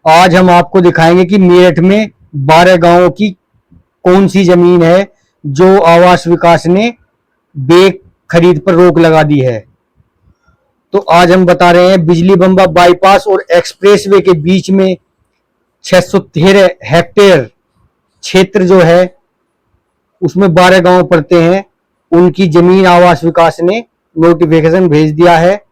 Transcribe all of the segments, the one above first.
आज हम आपको दिखाएंगे कि मेरठ में 12 गांवों की कौन सी जमीन है जो आवास विकास ने बेक खरीद पर रोक लगा दी है। तो आज हम बता रहे हैं बिजली बम्बा बाईपास और एक्सप्रेसवे के बीच में 613 हेक्टेयर क्षेत्र जो है उसमें 12 गांव पड़ते हैं। उनकी जमीन आवास विकास ने नोटिफिकेशन भेज दिया है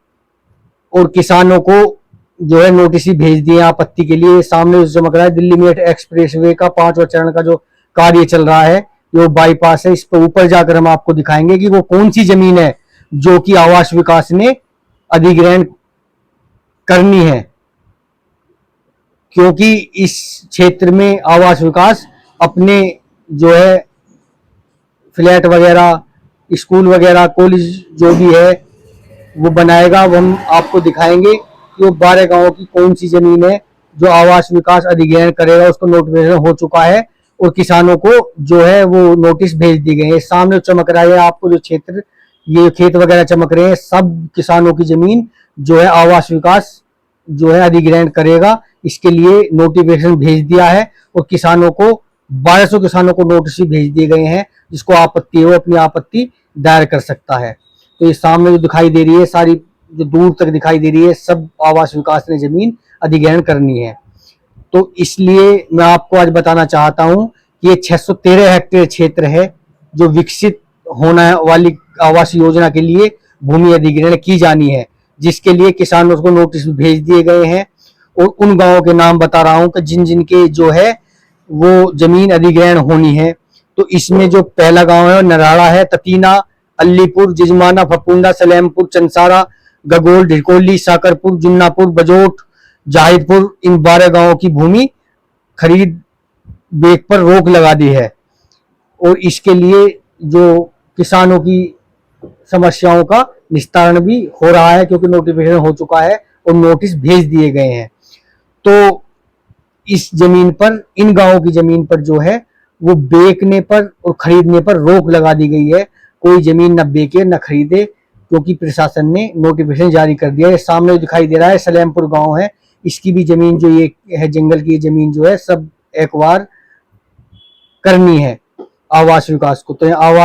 और किसानों को जो है नोटिस ही भेज दिए आपत्ति के लिए। सामने जो चमक रहा है दिल्ली मेरठ एक्सप्रेसवे का 5वां चरण का जो कार्य चल रहा है, जो बाईपास है, इस पर ऊपर जाकर हम आपको दिखाएंगे कि वो कौन सी जमीन है जो कि आवास विकास ने अधिग्रहण करनी है, क्योंकि इस क्षेत्र में आवास विकास अपने जो है फ्लैट वगैरह, स्कूल वगैरह, कॉलेज जो भी है वो बनाएगा। वो हम आपको दिखाएंगे कि वो 12 गांवों की कौन सी जमीन है जो आवास विकास अधिग्रहण करेगा। उसको नोटिफिकेशन हो चुका है और किसानों को जो है वो नोटिस भेज दी गए हैं। सामने चमक रहा है आपको जो क्षेत्र, ये खेत वगैरह चमक रहे हैं, सब किसानों की जमीन जो है आवास विकास जो है अधिग्रहण करेगा। इसके लिए नोटिफिकेशन भेज दिया है और किसानों को 1200 किसानों को नोटिस भेज दिए गए हैं। जिसको आपत्ति है वो अपनी आपत्ति दायर कर सकता है। तो ये सामने जो दिखाई दे रही है, सारी जो दूर तक दिखाई दे रही है, सब आवास विकास ने जमीन अधिग्रहण करनी है। तो इसलिए मैं आपको आज बताना चाहता हूं कि ये 613 हेक्टेयर क्षेत्र है जो विकसित होना वाली आवास योजना के लिए भूमि अधिग्रहण की जानी है, जिसके लिए किसानों को नोटिस भेज दिए गए हैं। और उन गांवों के नाम बता रहा हूं कि जिन जिन के जो है वो जमीन अधिग्रहण होनी है। तो इसमें जो पहला गांव है नराड़ा है, ततीना, अलीपुर, जिजमाना, फपुंडा, सलेमपुर, चंसारा, गगोल, ढिकोली, साकरपुर, जुन्नापुर, बजोट, जाहिदपुर, इन 12 गांवों की भूमि खरीद बेक पर रोक लगा दी है। और इसके लिए जो किसानों की समस्याओं का निस्तारण भी हो रहा है, क्योंकि नोटिफिकेशन हो चुका है और नोटिस भेज दिए गए हैं। तो इस जमीन पर, इन गांवों की जमीन पर जो है वो बेचने पर और खरीदने पर रोक लगा दी गई है। कोई जमीन न बेचे न खरीदे, क्योंकि प्रशासन ने नोटिफिकेशन जारी कर दिया है। सामने दिखाई दे रहा है सलेमपुर गांव है, इसकी भी जमीन जो ये है जंगल की जमीन जो है सब एक बार करनी है आवास विकास को। तो आवास